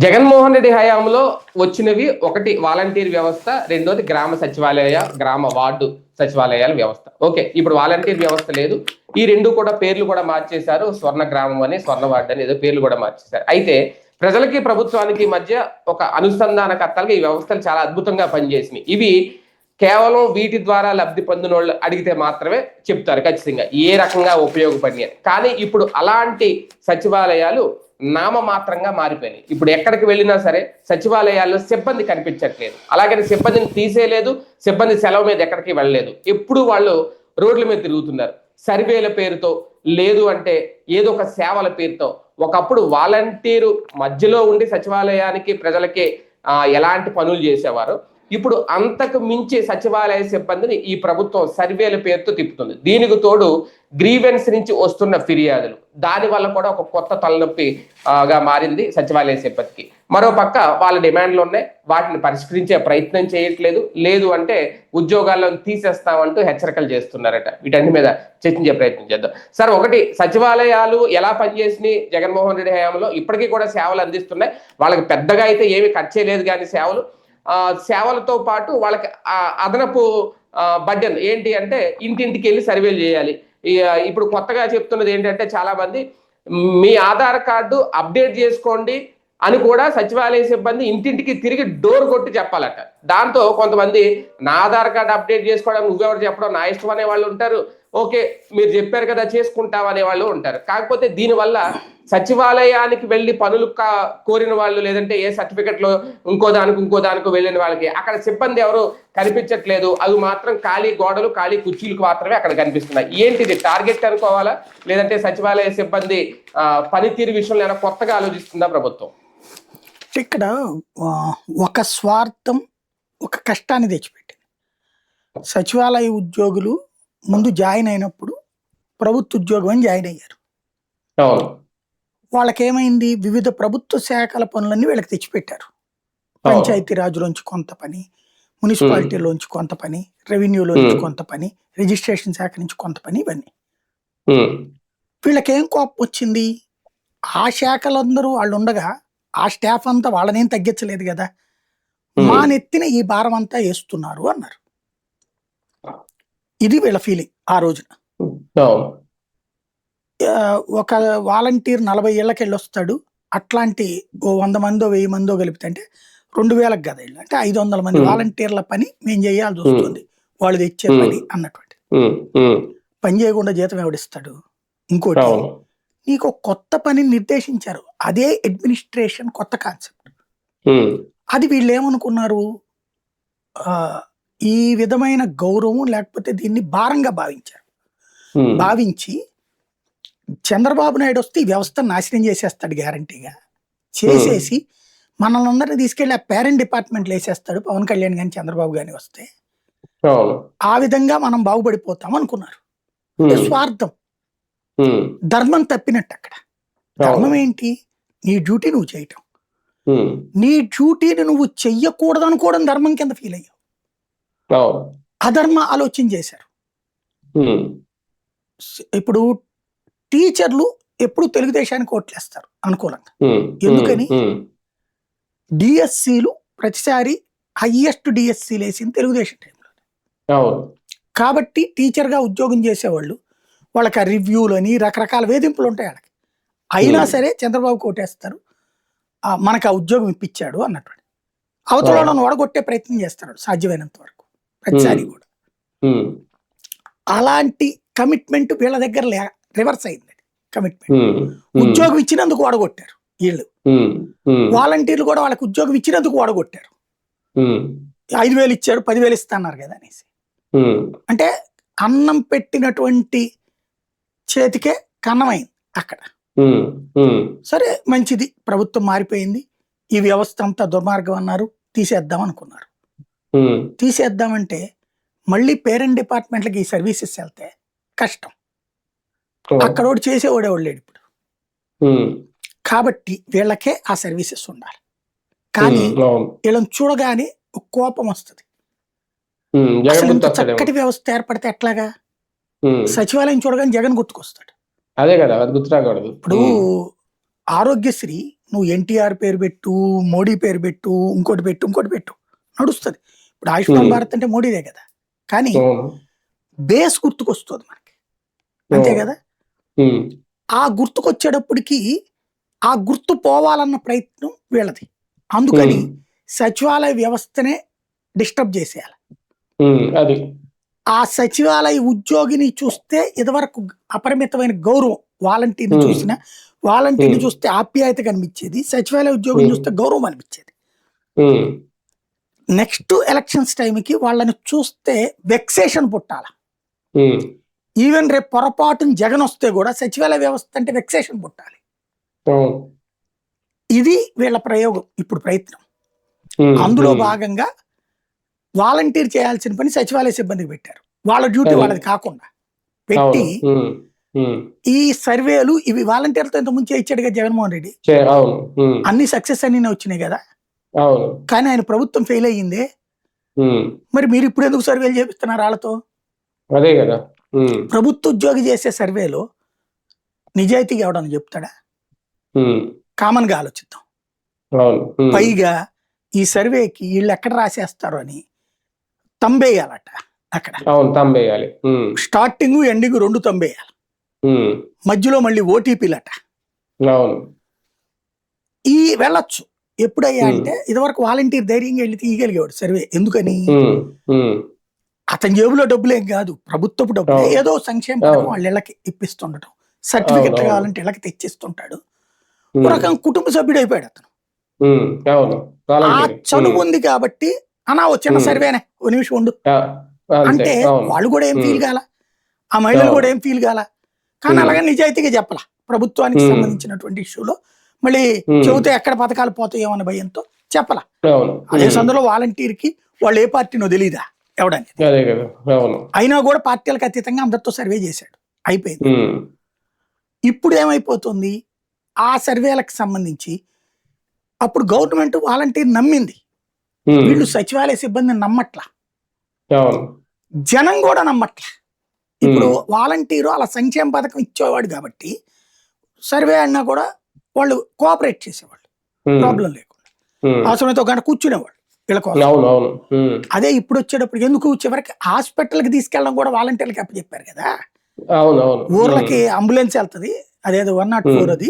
జగన్మోహన్ రెడ్డి హయాంలో వచ్చినవి ఒకటి వాలంటీర్ వ్యవస్థ, రెండోది గ్రామ సచివాలయ, గ్రామ వార్డు సచివాలయాల వ్యవస్థ. ఓకే, ఇప్పుడు వాలంటీర్ వ్యవస్థ లేదు. ఈ రెండు కూడా పేర్లు కూడా మార్చేశారు. స్వర్ణ గ్రామం అని, స్వర్ణ వార్డు అని ఏదో పేర్లు కూడా మార్చేశారు. అయితే ప్రజలకి ప్రభుత్వానికి మధ్య ఒక అనుసంధానకర్తలుగా ఈ వ్యవస్థలు చాలా అద్భుతంగా పనిచేసినాయి. ఇవి కేవలం వీటి ద్వారా లబ్ధి పొందిన వాళ్ళు అడిగితే మాత్రమే చెప్తారు ఖచ్చితంగా ఏ రకంగా ఉపయోగపడినాయి. కానీ ఇప్పుడు అలాంటి సచివాలయాలు నామమాత్రంగా మారిపోయినాయి. ఇప్పుడు ఎక్కడికి వెళ్ళినా సరే సచివాలయాల్లో సిబ్బంది కనిపించట్లేదు. అలాగని సిబ్బందిని తీసేయలేదు, సిబ్బంది సెలవు మీద ఎక్కడికి వెళ్ళలేదు. ఎప్పుడు వాళ్ళు రోడ్ల మీద తిరుగుతున్నారు. సర్వేల పేరుతో, లేదు అంటే ఏదో ఒక సేవల పేరుతో. ఒకప్పుడు వాలంటీరు మధ్యలో ఉండి సచివాలయానికి ప్రజలకి ఎలాంటి పనులు చేసేవారు, ఇప్పుడు అంతకు మించి సచివాలయ సిబ్బందిని ఈ ప్రభుత్వం సర్వేల పేరుతో తిప్పుతుంది. దీనికి తోడు గ్రీవెన్స్ నుంచి వస్తున్న ఫిర్యాదులు, దానివల్ల కూడా ఒక కొత్త తలనొప్పిగా మారింది సచివాలయ సిబ్బందికి. మరో పక్క వాళ్ళ డిమాండ్లు ఉన్నాయి, వాటిని పరిష్కరించే ప్రయత్నం చేయట్లేదు. లేదు అంటే ఉద్యోగాల్లో తీసేస్తామంటూ హెచ్చరికలు చేస్తున్నారట. వీటన్ని మీద చర్చించే ప్రయత్నం చేద్దాం. సార్, ఒకటి, సచివాలయాలు ఎలా పనిచేసినాయి జగన్మోహన్ రెడ్డి హయాంలో? ఇప్పటికీ కూడా సేవలు అందిస్తున్నాయి. వాళ్ళకి పెద్దగా అయితే ఏమి ఖర్చు చేయలేదు, కానీ సేవలతో పాటు వాళ్ళకి అదనపు బడ్జెట్ ఏంటి అంటే ఇంటింటికి వెళ్ళి సర్వేలు చేయాలి. ఇప్పుడు కొత్తగా చెప్తున్నది ఏంటంటే చాలా మంది మీ ఆధార్ కార్డు అప్డేట్ చేసుకోండి అని కూడా సచివాలయ సిబ్బంది ఇంటింటికి తిరిగి డోర్ కొట్టి చెప్పాలట. దాంతో కొంతమంది నా ఆధార్ కార్డు అప్డేట్ చేసుకోవడం నువ్వెవరు చెప్పడం, నా ఇష్టం అనే వాళ్ళు ఉంటారు. ఓకే, మీరు చెప్పారు కదా చేసుకుంటాం అనే వాళ్ళు ఉంటారు. కాకపోతే దీనివల్ల సచివాలయానికి వెళ్ళి పనులు కోరిన వాళ్ళు, లేదంటే ఏ సర్టిఫికెట్లో ఇంకో దానికి వెళ్ళిన వాళ్ళకి అక్కడ సిబ్బంది ఎవరు కనిపించట్లేదు. అవి మాత్రం ఖాళీ గోడలు, ఖాళీ కుర్చీలకు మాత్రమే అక్కడ కనిపిస్తున్నాయి. ఏంటిది టార్గెట్ అనుకోవాలా, లేదంటే సచివాలయ సిబ్బంది పనితీరు విషయంలో ఏమైనా కొత్తగా ఆలోచిస్తుందా ప్రభుత్వం? ఇక్కడ ఒక స్వార్థం, ఒక కష్టాన్ని తెచ్చిపెట్టింది. సచివాలయ ఉద్యోగులు ముందు జాయిన్ అయినప్పుడు ప్రభుత్వ ఉద్యోగం అని జాయిన్ అయ్యారు. వాళ్ళకేమైంది, వివిధ ప్రభుత్వ శాఖల పనులన్నీ వీళ్ళకి తెచ్చిపెట్టారు. పంచాయతీరాజ్లోంచి కొంత పని, మున్సిపాలిటీలోంచి కొంత పని, రెవెన్యూలోంచి కొంత పని, రిజిస్ట్రేషన్ శాఖ నుంచి కొంత పని, ఇవన్నీ. వీళ్ళకేం కోపం వచ్చింది, ఆ శాఖలందరూ వాళ్ళు ఉండగా ఆ స్టాఫ్ అంతా వాళ్ళనేం తగ్గించలేదు కదా, మా నెత్తిన ఈ భారం అంతా వేస్తున్నారు అన్నారు. ఇది వీళ్ళ ఫీలింగ్ ఆ రోజున. ఒక వాలంటీర్ 40 ఏళ్ళకి వెళ్ళొస్తాడు, అట్లాంటి 100 మందో 1000 మందో కలిపితే అంటే 2000కి కదా ఇళ్ళు, అంటే 500 మంది వాలంటీర్ల పని మేము చేయాల్సి వస్తుంది, వాళ్ళు తెచ్చే పని అన్నటువంటి. పని చేయకుండా జీతం ఎవడిస్తాడు? ఇంకోటి, నీకు కొత్త పని నిర్దేశించారు, అదే అడ్మినిస్ట్రేషన్ కొత్త కాన్సెప్ట్. అది వీళ్ళు ఏమనుకున్నారు, ఈ విధమైన గౌరవం లేకపోతే దీన్ని భారంగా భావించారు. భావించి చంద్రబాబు నాయుడు వస్తే ఈ వ్యవస్థ నాశనం చేసేస్తాడు గ్యారంటీగా, చేసేసి మనల్ని అందరినీ తీసుకెళ్లి ఆ పేరెంట్ డిపార్ట్మెంట్లు వేసేస్తాడు పవన్ కళ్యాణ్ కానీ చంద్రబాబు కానీ వస్తే, ఆ విధంగా మనం బాగుపడిపోతాం అనుకున్నారు. స్వార్థం, ధర్మం తప్పినట్టు. అక్కడ ధర్మం ఏంటి, నీ డ్యూటీ నువ్వు చేయటం, నీ డ్యూటీని నువ్వు చెయ్యకూడదు అనుకోవడం ధర్మం కింద ఫీల్ అయ్యావు. అధర్మ ఆలోచన చేశారు. ఇప్పుడు టీచర్లు ఎప్పుడు తెలుగుదేశానికి ఓట్లేస్తారు అనుకూలంగా. ఎందుకని, డిఎస్సీలు ప్రతిసారి హైయెస్ట్ డిఎస్సీలు వేసింది తెలుగుదేశం టైంలో. కాబట్టి టీచర్గా ఉద్యోగం చేసేవాళ్ళు వాళ్ళకి ఆ రివ్యూలు అని రకరకాల వేధింపులు ఉంటాయి వాళ్ళకి. అయినా సరే చంద్రబాబు ఓటేస్తారు, మనకు ఆ ఉద్యోగం ఇప్పించాడు అన్నట్టు. అవతలను వడగొట్టే ప్రయత్నం చేస్తాడు సాధ్యమైనంత వరకు ప్రతిసారి కూడా. అలాంటి కమిట్మెంట్ వీళ్ళ దగ్గర రివర్స్ అయింది. కమిట్మెంట్, ఉద్యోగం ఇచ్చినందుకు వాడగొట్టారు వీళ్ళు. వాలంటీర్లు కూడా వాళ్ళకి ఉద్యోగం ఇచ్చినందుకు వాడగొట్టారు. 5000 ఇచ్చారు, 10,000 ఇస్తున్నారు కదా అనేసి. అంటే అన్నం పెట్టినటువంటి చేతికే కన్నమైంది అక్కడ. సరే, మంచిది, ప్రభుత్వం మారిపోయింది, ఈ వ్యవస్థ అంతా దుర్మార్గం అన్నారు, తీసేద్దాం అనుకున్నారు. తీసేద్దామంటే మళ్ళీ పేరెంట్ డిపార్ట్మెంట్లకి ఈ సర్వీసెస్ వెళ్తే కష్టం. అక్కడోడు చేసేవాడేవాడు లేడు ఇప్పుడు. కాబట్టి వీళ్ళకే ఆ సర్వీసెస్ ఉండాలి. కానీ వీళ్ళని చూడగానే కోపం వస్తుంది. అసలు ఇంత చక్కటి వ్యవస్థ ఏర్పడితే ఎట్లాగా, సచివాలయం చూడగానే జగన్ గుర్తుకొస్తాడు. అదే కదా, అది గుర్తురాకూడదు. ఇప్పుడు ఆరోగ్యశ్రీ నువ్వు ఎన్టీఆర్ పేరు పెట్టు, మోడీ పేరు పెట్టు, ఇంకోటి పెట్టు నడుస్తుంది. ఇప్పుడు ఆయుష్మాన్ భారత్ అంటే మోడీదే కదా, కానీ బేస్ గుర్తుకొస్తుంది మనకి, అంతే కదా. ఆ గుర్తుకొచ్చేటప్పటికి ఆ గుర్తు పోవాలన్న ప్రయత్నం వీళ్ళది. అందుకని సచివాలయ వ్యవస్థనే డిస్టర్బ్ చేసేయాలి. అది ఆ సచివాలయ ఉద్యోగిని చూస్తే ఇదివరకు అపరిమితమైన గౌరవం, వాలంటీర్ని చూసిన వాలంటీర్ని చూస్తే ఆప్యాయత కనిపించేది, సచివాలయ ఉద్యోగిని చూస్తే గౌరవం అనిపించేది. నెక్స్ట్ ఎలక్షన్స్ టైంకి వాళ్ళని చూస్తే వెక్సేషన్ పుట్టాల. ఈవెన్ రేపు పొరపాటున జగన్ వస్తే కూడా సచివాలయ వ్యవస్థ అంటే వెక్సేషన్ పుట్టాలి. ఇది వీళ్ళ ప్రయోగం, ఇప్పుడు ప్రయత్నం. అందులో భాగంగా వాలంటీర్ చేయాల్సిన పని సచివాలయ సిబ్బందికి పెట్టారు. వాళ్ళ డ్యూటీ వాళ్ళది కాకుండా పెట్టి ఈ సర్వేలు ఇవి వాలంటీర్లతో ఇంత ముందు ఇచ్చాడు కదా జగన్మోహన్ రెడ్డి, అన్ని సక్సెస్ అన్ని వచ్చినాయి కదా, కానీ ఆయన ప్రభుత్వం ఫెయిల్ అయ్యిందే. మరి మీరు ఇప్పుడు ఎందుకు సర్వేలు చేపిస్తున్నారు వాళ్ళతో? అదే కదా. ప్రభుత్వ ఉద్యోగి చేసే సర్వేలో నిజాయితీగా ఎవడని చెప్తాడా? కామన్ గా ఆలోచిద్దాం. పైగా ఈ సర్వేకి వీళ్ళు ఎక్కడ రాసేస్తారు అని తంబేయాలట. అక్కడ స్టార్టింగ్ ఎండింగ్ 2 తంబేయాలి, మధ్యలో మళ్ళీ ఓటీపీలట. ఈ వెళ్ళొచ్చు ఎప్పుడయ్యా అంటే, ఇదివరకు వాలంటీర్ ధైర్యంగా వెళ్ళి తీయగలిగేవాడు సర్వే. ఎందుకని? అతని జేబులో డబ్బులేం కాదు, ప్రభుత్వపు డబ్బులు, ఏదో సంక్షేమ పథకం వాళ్ళ ఇళ్ళకి ఇప్పిస్తుండటం, సర్టిఫికెట్ కావాలంటే ఇళ్ళకి తెచ్చిస్తుంటాడు. ఒక రకం కుటుంబ సభ్యుడు అయిపోయాడు అతను. ఆ చనువు ఉంది కాబట్టి అనా చిన్న సర్వేనే, ఓ నిమిషం ఉండు అంటే వాళ్ళు కూడా ఏం ఫీల్ కాల, ఆ మహిళలు కూడా ఏం ఫీల్ కాల. కానీ అలాగే నిజాయితీగా చెప్పాల ప్రభుత్వానికి సంబంధించినటువంటి ఇష్యూలో. మళ్ళీ చెబితే ఎక్కడ పథకాలు పోతాయో అన్న భయంతో చెప్పాల. అదే సందులో వాలంటీర్ కి వాళ్ళు ఏ పార్టీనో తెలీదా ఎవడని, అయినా కూడా పార్టీలకు అతీతంగా అందరితో సర్వే చేశాడు, అయిపోయింది. ఇప్పుడు ఏమైపోతుంది, ఆ సర్వేలకు సంబంధించి అప్పుడు గవర్నమెంట్ వాలంటీర్ నమ్మింది, వీళ్ళు సచివాలయ సిబ్బందిని నమ్మట్లా, జనం కూడా నమ్మట్లా. ఇప్పుడు వాలంటీరు అలా సంక్షేమ పథకం ఇచ్చేవాడు కాబట్టి సర్వే అన్నా కూడా వాళ్ళు కోఆపరేట్ చేసేవాళ్ళు, ప్రాబ్లం లేకుండా. అవసరమైతే ఒక గంట కూర్చునేవాళ్ళు వీళ్ళ కోసం. అదే ఇప్పుడు వచ్చేటప్పుడు ఎందుకు చివరికి హాస్పిటల్కి తీసుకెళ్ళడం కూడా వాలంటీర్లకి అప్పచెప్పారు కదా. ఊర్లకి అంబులెన్స్ వెళ్తుంది, అదేదో 104 అది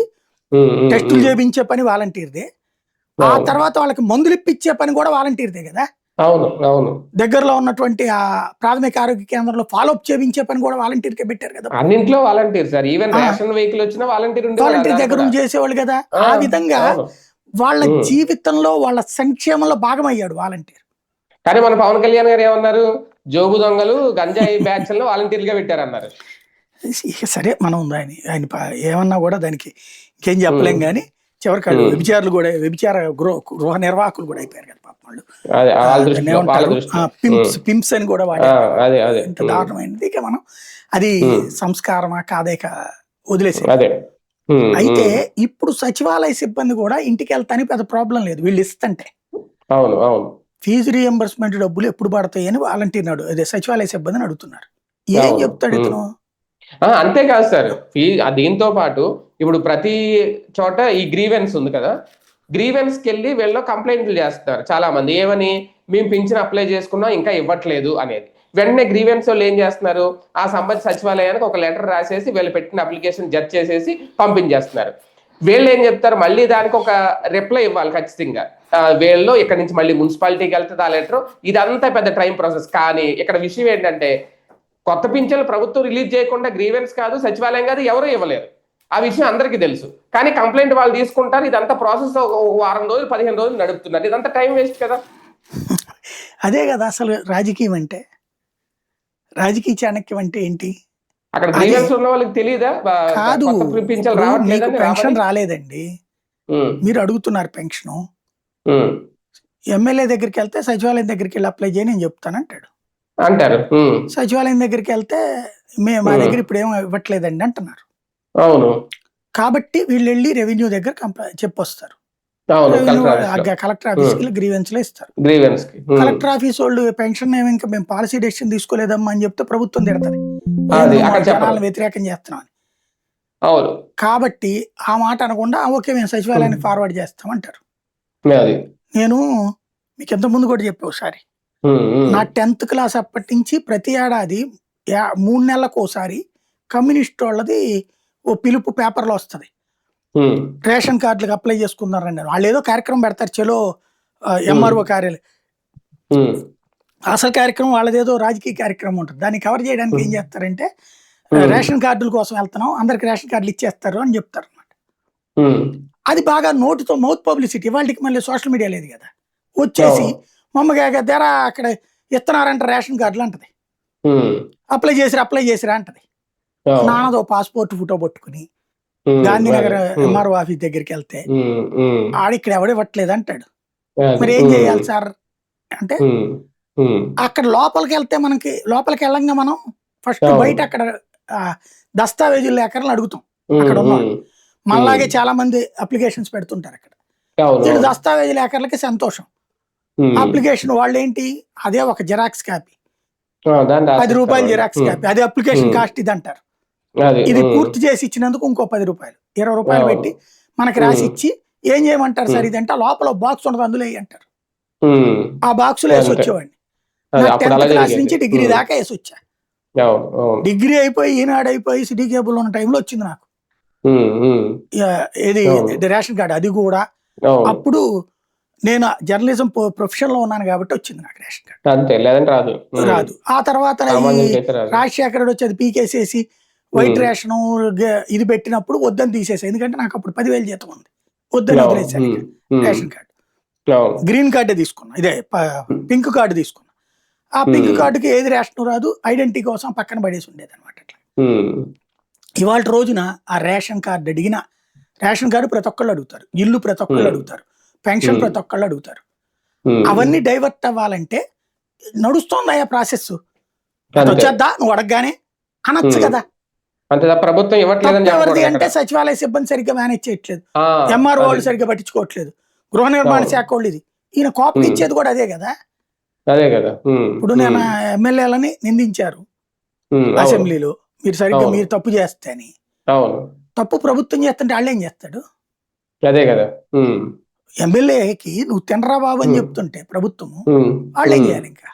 టెస్టులు చేయించే పని వాలంటీర్దే. ఆ తర్వాత వాళ్ళకి మందులు ఇప్పించే పని కూడా వాలంటీర్దే కదా. దగ్గరలో ఉన్నటువంటి ఆ ప్రాథమిక ఆరోగ్య కేంద్రంలో ఫాలోఅప్ చేయించే పని కూడా వాలంటీర్కే పెట్టారు కదా. అన్నింట్లో volunteer sir, even ration vehicle వచ్చినా వాలంటీర్ దగ్గర చేసేవాళ్ళు కదా. ఆ విధంగా వాళ్ళ జీవితంలో వాళ్ళ సంక్షేమంలో భాగమయ్యాడు వాలంటీర్. కానీ మన పవన్ కళ్యాణ్ గారు ఏమన్నారు, జోబు దొంగలు గంజాయి బ్యాచ్ లో వాలంటీర్లుగా పెట్టారన్నారు. సరే, మనం ఆయన ఏమన్నా కూడా దానికి ఇంకేం చెప్పలేం. కానీ చివరికి వ్యభిచారులు కూడా, వ్యభిచార గృహ నిర్వాహకులు కూడా అయిపోయారు కదా పాపం వాళ్ళు. పింప్స్ అని కూడా వాడారు. ఇంత దారుణమైనది. ఇక మనం అది సంస్కారమా కాదే వదిలేసే. అయితే ఇప్పుడు సచివాలయ సిబ్బంది కూడా ఇంటికి వెళ్తానికి పెద్ద ప్రాబ్లం లేదు, వీళ్ళు ఇస్తుంటే. ఫీజు రీఎంబర్స్మెంట్ డబ్బులు ఎప్పుడు పడతాయి అని వాలంటీర్ అదే సచివాలయ సిబ్బందిని అడుగుతున్నారు. ఏం చెప్తాడు ఇతను? అంతేకాదు సార్, దీంతో పాటు ఇప్పుడు ప్రతి చోట ఈ గ్రీవెన్స్ ఉంది కదా, గ్రీవెన్స్ కి వెళ్ళి వీళ్ళు కంప్లైంట్లు చేస్తారు చాలా మంది. ఏమని, మేము పింఛన్ అప్లై చేసుకున్నాం ఇంకా ఇవ్వట్లేదు అనేది. వెంటనే గ్రీవెన్స్ వాళ్ళు ఏం చేస్తున్నారు, ఆ సంబంధిత సచివాలయానికి ఒక లెటర్ రాసేసి వీళ్ళు పెట్టిన అప్లికేషన్ జడ్జ్ చేసేసి పంపించేస్తున్నారు. వీళ్ళు ఏం చెప్తారు, మళ్ళీ దానికి ఒక రిప్లై ఇవ్వాలి ఖచ్చితంగా. వీళ్ళు ఇక్కడ నుంచి మళ్ళీ మున్సిపాలిటీకి వెళ్తుంది ఆ లెటర్. ఇదంతా పెద్ద టైం ప్రాసెస్. కానీ ఇక్కడ విషయం ఏంటంటే, కొత్త పింఛన్లు ప్రభుత్వం రిలీజ్ చేయకుండా గ్రీవెన్స్ కాదు, సచివాలయం కాదు, ఎవరూ ఇవ్వలేరు. ఆ విషయం అందరికీ తెలుసు. కానీ కంప్లైంట్ వాళ్ళు తీసుకుంటారు. ఇదంతా ప్రాసెస్ ఒక వారం రోజులు 15 రోజులు నడుపుతున్నారు. ఇదంతా టైం వేస్ట్ కదా. అదే కదా అసలు రాజకీయం అంటే. రాజకీయ చాణక్యం అంటే ఏంటి? అక్కడ గ్రీవెన్స్ ఉన్న వాళ్ళకి తెలియదా? కాదు, పెన్షన్ రాలేదండి, మీరు అడుగుతున్నారు పెన్షన్. ఎమ్మెల్యే దగ్గరికి వెళ్తే సచివాలయం దగ్గరికి వెళ్ళి అప్లై చేయని నేను చెప్తానంటాడు. సచివాలయం దగ్గరికి వెళ్తే మా దగ్గర ఇప్పుడు ఏమో ఇవ్వట్లేదండి అంటున్నారు. కాబట్టి వీళ్ళు వెళ్ళి రెవెన్యూ దగ్గర చెప్పొస్తారు. కలెక్టర్ ఆఫీస్కి గ్రీవెన్స్ లో ఇస్తారు. కలెక్టర్ ఆఫీస్ వాళ్ళు పెన్షన్ ఇంకా మేము పాలసీ డెసిషన్ తీసుకోలేదమ్మా అని చెప్తే ప్రభుత్వం తిడతది, జనాలను వ్యతిరేకం చేస్తున్నాం అని. అవును. కాబట్టి ఆ మాట అనకుండా ఓకే మేము సచివాలయానికి ఫార్వర్డ్ చేస్తాం అంటారు. అది. నేను మీకు ఇంత ముందు కూడా చెప్పా ఒకసారి, నా 10th క్లాస్ అప్పటి నుంచి ప్రతి ఏడాది 3 నెలలకు కమ్యూనిస్ట్ వాళ్ళది ఓ పిలుపు పేపర్లో వస్తుంది, రేషన్ కార్డులకు అప్లై చేసుకున్నారండి. వాళ్ళు ఏదో కార్యక్రమం పెడతారు, చలో ఎంఆర్ఓ కార్యాలయం. అసలు కార్యక్రమం వాళ్ళదేదో రాజకీయ కార్యక్రమం ఉంటుంది. దాన్ని కవర్ చేయడానికి ఏం చేస్తారంటే రేషన్ కార్డుల కోసం వెళ్తున్నాం, అందరికి రేషన్ కార్డులు ఇచ్చేస్తారు అని చెప్తారు అనమాట. అది బాగా నోటితో మౌత్ పబ్లిసిటీ. వాళ్ళకి మళ్ళీ సోషల్ మీడియా లేదు కదా, వచ్చేసి మమ్మగా ధర అక్కడ ఇస్తున్నారంట రేషన్ కార్డులు అంటది, అప్లై చేసిరా అంటది. నాన్నదో పాస్పోర్ట్ ఫోటో పట్టుకుని గాంధీనగర్ ఎంఆర్ఓ ఆఫీస్ దగ్గరికి వెళ్తే ఆడిక్కడ ఎవడివ్వట్లేదు అంటాడు. మరి ఏం చేయాలి సార్ అంటే, అక్కడ లోపలికి వెళ్తే మనకి లోపలికి వెళ్ళంగా మనం ఫస్ట్ బయట అక్కడ దస్తావేజులు లేఖలను అడుగుతాం. అక్కడ ఉన్నాం మనలాగే చాలా మంది అప్లికేషన్స్ పెడుతుంటారు అక్కడ. వీళ్ళు దస్తావేజీ లేఖర్లకి సంతోషం, అప్లికేషన్ వాళ్ళు ఏంటి, అదే ఒక జిరాక్స్ కాపీ, 10 రూపాయలు జిరాక్స్ కాపీ, అదే అప్లికేషన్ కాస్ట్ ఇది అంటారు. ఇది పూర్తి చేసి ఇచ్చినందుకు ఇంకో 10 రూపాయలు, 20 రూపాయలు పెట్టి మనకి రాసి ఇచ్చి ఏం చేయమంటారు సార్ ఇదంటే, లోపల బాక్స్ ఉండదు అందులో అంటారు. ఆ బాక్స్ లో వేసి వచ్చేవాడిని. 10th క్లాస్ నుంచి డిగ్రీ దాకా వేసి వచ్చా. డిగ్రీ అయిపోయి ఈనాడు అయిపోయి సిటీ కేబుల్ ఉన్న టైంలో వచ్చింది నాకు ఏది రేషన్ కార్డు. అది కూడా అప్పుడు నేను జర్నలిజం ప్రొఫెషన్ లో ఉన్నాను కాబట్టి వచ్చింది నాకు రేషన్ కార్డు, రాదు. ఆ తర్వాత రాజశేఖరుడు వచ్చి అది పీకేసేసి వైట్ రేషన్ ఇది పెట్టినప్పుడు వద్దని తీసేసా, ఎందుకంటే నాకు అప్పుడు 10,000 జీతం ఉంది, వద్దని వదిలేసాను రేషన్ కార్డు. గ్రీన్ కార్డే తీసుకున్నా, ఇదే పింక్ కార్డు తీసుకున్నా. ఆ పింక్ కార్డుకి ఏది రేషన్ రాదు, ఐడెంటిటీ కోసం పక్కన పడేసి ఉండేది అనమాట. అట్లా ఇవాళ రోజున ఆ రేషన్ కార్డు అడిగిన, రేషన్ కార్డు ప్రతి ఒక్కళ్ళు అడుగుతారు, ఇల్లు ప్రతి ఒక్కళ్ళు అడుగుతారు, పెన్షన్ ప్రతి ఒక్కళ్ళు అడుగుతారు. అవన్నీ డైవర్ట్ అవ్వాలంటే నడుస్తోంది అయ్యా ప్రాసెస్, వచ్చేద్దా నువ్వు అడగగానే అనొచ్చు కదా. ప్రభుత్వం ఎవరిది అంటే సచివాలయ సిబ్బంది సరిగ్గా మేనేజ్ చేయట్లేదు, ఎంఆర్ఓ వాళ్ళు సరిగ్గా పట్టించుకోవట్లేదు, గృహ నిర్మాణ శాఖ వాళ్ళు. ఇది ఈయన కోపం ఇచ్చేది కూడా అదే కదా. ఇప్పుడు నేను ఎమ్మెల్యేలని నిందించారు అసెంబ్లీలో, మీరు సరిగ్గా మీరు తప్పు చేస్తే అని. తప్పు ప్రభుత్వం చేస్తుంటే వాళ్ళు ఏం చేస్తాడు? అదే కదా, ఎమ్మెల్యేకి నువ్వు తినరా బాబు అని చెప్తుంటే ప్రభుత్వము వాళ్ళు ఏం చేయాలి? ఇంకా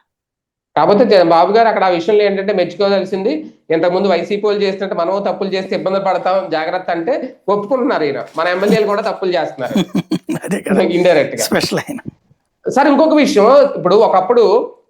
కాకపోతే బాబు గారు అక్కడ ఆ విషయంలో ఏంటంటే మెచ్చుకోవాల్సింది, ఇంతకుముందు వైసీపీ వాళ్ళు చేస్తుంటే మనం తప్పులు చేస్తే ఇబ్బంది పడతాం జాగ్రత్త అంటే ఒప్పుకుంటున్నారు. ఈయన మన ఎమ్మెల్యేలు కూడా తప్పులు చేస్తున్నారు ఇండైరెక్ట్ గా. స్పెషల్ అయిన సార్ ఇంకొక విషయం, ఇప్పుడు ఒకప్పుడు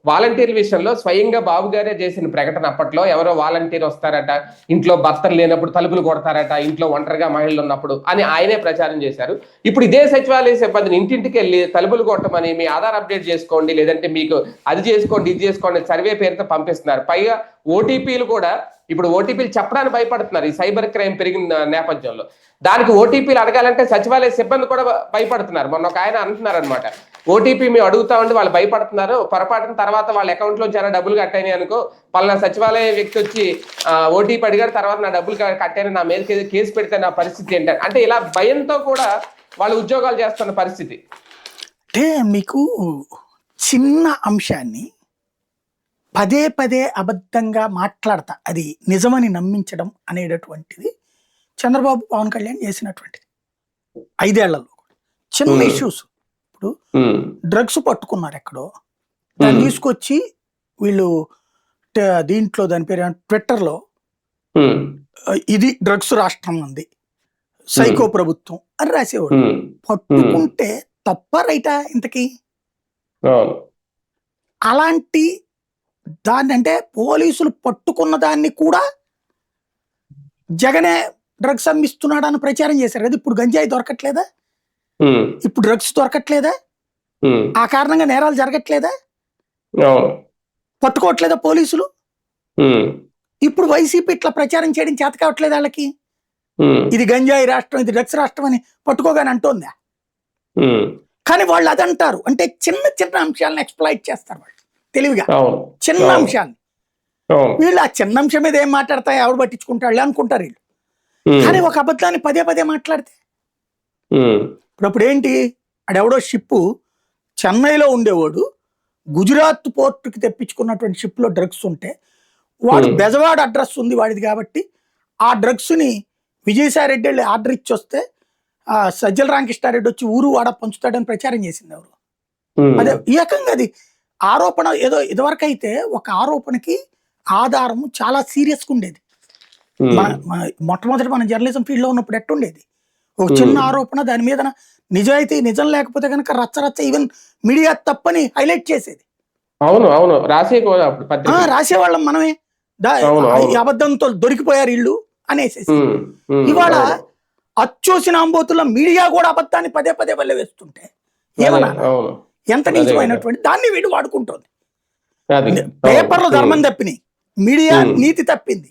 వాలంటీర్ల విషయంలో స్వయంగా బాబు గారే చేసిన ప్రకటన. అప్పట్లో ఎవరో వాలంటీర్ వస్తారట, ఇంట్లో భర్తలు లేనప్పుడు తలుపులు కొడతారట, ఇంట్లో ఒంటరిగా మహిళలు ఉన్నప్పుడు అని ఆయనే ప్రచారం చేశారు. ఇప్పుడు ఇదే సచివాలయ సిబ్బందిని ఇంటింటికి వెళ్ళి తలుపులు కొట్టమని, మీ ఆధార్ అప్డేట్ చేసుకోండి, లేదంటే మీకు అది చేసుకోండి ఇది చేసుకోండి సర్వే పేరుతో పంపిస్తున్నారు. పైగా ఓటీపీలు కూడా, ఇప్పుడు ఓటీపీలు చెప్పడానికి భయపడుతున్నారు ఈ సైబర్ క్రైమ్ పెరిగిన నేపథ్యంలో. దానికి ఓటీపీలు అడగాలంటే సచివాలయ సిబ్బంది కూడా భయపడుతున్నారు. మొన్న ఒక ఆయన అంటున్నారు అనమాట, ఓటీపీ మేము అడుగుతా ఉంటే వాళ్ళు భయపడుతున్నారు, పొరపాటున తర్వాత వాళ్ళ అకౌంట్ లో చాలా డబ్బులు కట్టాయి అనుకో, పలానా సచివాలయ వ్యక్తి వచ్చి ఓటీపీ అడిగారు, తర్వాత నా డబ్బులు కట్టాను, నా మీద కేసు పెడితే నా పరిస్థితి ఏంటంటే, అంటే ఇలా భయంతో కూడా వాళ్ళు ఉద్యోగాలు చేస్తున్న పరిస్థితి. అంటే మీకు చిన్న అంశాన్ని పదే పదే అబద్ధంగా మాట్లాడతా అది నిజమని నమ్మించడం అనేటటువంటిది చంద్రబాబు పవన్ కళ్యాణ్ చేసినటువంటిది 5 ఏళ్లలో. చిన్న ఇష్యూస్, ఇప్పుడు డ్రగ్స్ పట్టుకున్నారు ఎక్కడో, దాన్ని తీసుకొచ్చి వీళ్ళు దీంట్లో దాని పేరు ట్విట్టర్లో ఇది డ్రగ్స్ రాష్ట్రం ఉంది, సైకో ప్రభుత్వం అని రాసేవాడు. పట్టుకుంటే తప్ప రైటా ఇంతకీ? అలాంటి దాన్ని అంటే పోలీసులు పట్టుకున్న దాన్ని కూడా జగనే డ్రగ్స్ అమ్మిస్తున్నాడు అని ప్రచారం చేశారు కదా. ఇప్పుడు గంజాయి దొరకట్లేదా? ఇప్పుడు డ్రగ్స్ దొరకట్లేదా? ఆ కారణంగా నేరాలు జరగట్లేదా? పట్టుకోవట్లేదా పోలీసులు? ఇప్పుడు వైసీపీ ఇట్లా ప్రచారం చేయడం చేత కావట్లేదు వాళ్ళకి. ఇది గంజాయి రాష్ట్రం, ఇది డ్రగ్స్ రాష్ట్రం అని పట్టుకోగానే అంటోందా? కానీ వాళ్ళు అదంటారు. అంటే చిన్న చిన్న అంశాలను ఎక్స్ప్లాయిట్ చేస్తారు వాళ్ళు తెలివిగా, చిన్న అంశాన్ని. వీళ్ళు ఆ చిన్న అంశం మీద ఏం మాట్లాడతా, ఎవరు పట్టించుకుంటాడు అనుకుంటారు వీళ్ళు. కానీ ఒక అబద్ధాన్ని పదే పదే మాట్లాడితే ఇప్పుడు ఏంటి, ఆడెవడో షిప్పు చెన్నైలో ఉండేవాడు గుజరాత్ పోర్టుకి తెప్పించుకున్నటువంటి షిప్లో డ్రగ్స్ ఉంటే, వాడు బెజవాడ అడ్రస్ ఉంది వాడిది కాబట్టి ఆ డ్రగ్స్ని విజయసాయి రెడ్డి వెళ్ళి ఆర్డర్ ఇచ్చి వస్తే సజ్జల రామకృష్ణారెడ్డి వచ్చి ఊరు వాడ పంచుతాడని ప్రచారం చేసింది ఎవరు. అదే ఈ రకంగా అది ఆరోపణ. ఏదో ఇదివరకు అయితే ఒక ఆరోపణకి ఆధారం చాలా సీరియస్గా ఉండేది. మొట్టమొదటి మన జర్నలిజం ఫీల్డ్ లో ఉన్నప్పుడు ఎట్టుండేది, ఒక చిన్న ఆరోపణ దాని మీద నిజాయితీ నిజం లేకపోతే కనుక రచ్చ ఈవెన్ మీడియా తప్పని హైలైట్ చేసేది. అవును అవును రాసేవాళ్ళం మనమే. ఈ అబద్ధంతో దొరికిపోయారు ఇళ్ళు అనేసేసి. ఇవాళ అచ్చోసిన అంబోతుల్లో మీడియా కూడా అబద్ధాన్ని పదే పదే వల్ల వేస్తుంటే ఏమన్నా ఎంత నీచమైనటువంటి దాన్ని వీడు వాడుకుంటోంది. పేపర్లు ధర్మం తప్పినాయి, మీడియా నీతి తప్పింది.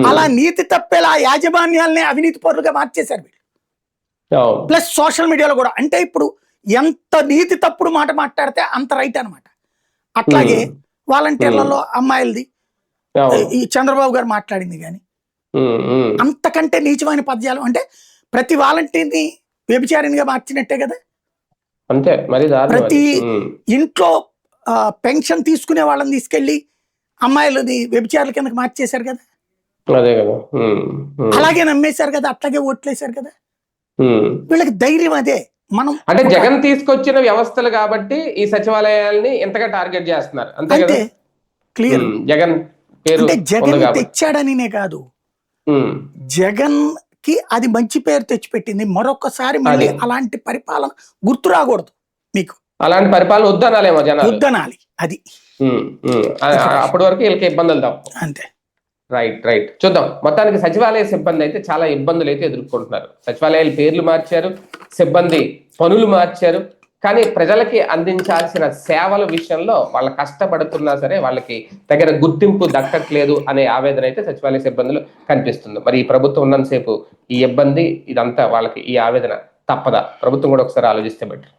అలా నీతి తప్పేలా యాజమాన్యాలనే అవినీతి పరులుగా మార్చేశారు వీళ్ళు. ప్లస్ సోషల్ మీడియాలో కూడా. అంటే ఇప్పుడు ఎంత నీతి తప్పుడు మాట మాట్లాడితే అంత రైట్ అనమాట. అట్లాగే వాలంటీర్లలో అమ్మాయిలది ఈ చంద్రబాబు గారు మాట్లాడింది కానీ అంతకంటే నీచమైన పద్యాలు. అంటే ప్రతి వాలంటీర్ని వ్యభిచారినిగా మార్చినట్టే కదా. అంతే మరి. ప్రతి ఇంట్లో పెన్షన్ తీసుకునే వాళ్ళని తీసుకెళ్లి అమ్మాయిలని వ్యభిచారుల కిందకి మార్చేశారు కదా. అదే కదా, అలాగే నమ్మేశారు కదా, అట్లాగే ఓట్లేశారు కదా. వీళ్ళకి ధైర్యం అదే. మనం అంటే జగన్ తీసుకొచ్చిన వ్యవస్థలు కాబట్టి ఈ సచివాలయాల్ని ఎంతగా టార్గెట్ చేస్తున్నారు అంతే క్లియర్. జగన్ పేరు అంటే జగన్ తెచ్చాడనినే కాదు, జగన్ కి అది మంచి పేరు తెచ్చిపెట్టింది. మరొకసారి మళ్ళీ అలాంటి పరిపాలన గుర్తు రాకూడదు మీకు. అలాంటి పరిపాలన వద్దనాలేమో జనాలు, వద్దనాలి. అది అప్పటి వరకు వీళ్ళకి ఇబ్బందులు తప్ప. అంతే. రైట్ చూద్దాం. మొత్తానికి సచివాలయ సిబ్బంది అయితే చాలా ఇబ్బందులు అయితే ఎదుర్కొంటున్నారు. సచివాలయాల పేర్లు మార్చారు, సిబ్బంది పనులు మార్చారు, కానీ ప్రజలకి అందించాల్సిన సేవల విషయంలో వాళ్ళ కష్టపడుతున్నా సరే వాళ్ళకి తగిన గుర్తింపు దక్కట్లేదు అనే ఆవేదన అయితే సచివాలయ సిబ్బందులు కనిపిస్తుంది. మరి ఈ ప్రభుత్వం ఉన్నంతసేపు ఈ ఇబ్బంది ఇదంతా వాళ్ళకి ఈ ఆవేదన తప్పదా? ప్రభుత్వం కూడా ఒకసారి ఆలోచిస్తే బెటర్.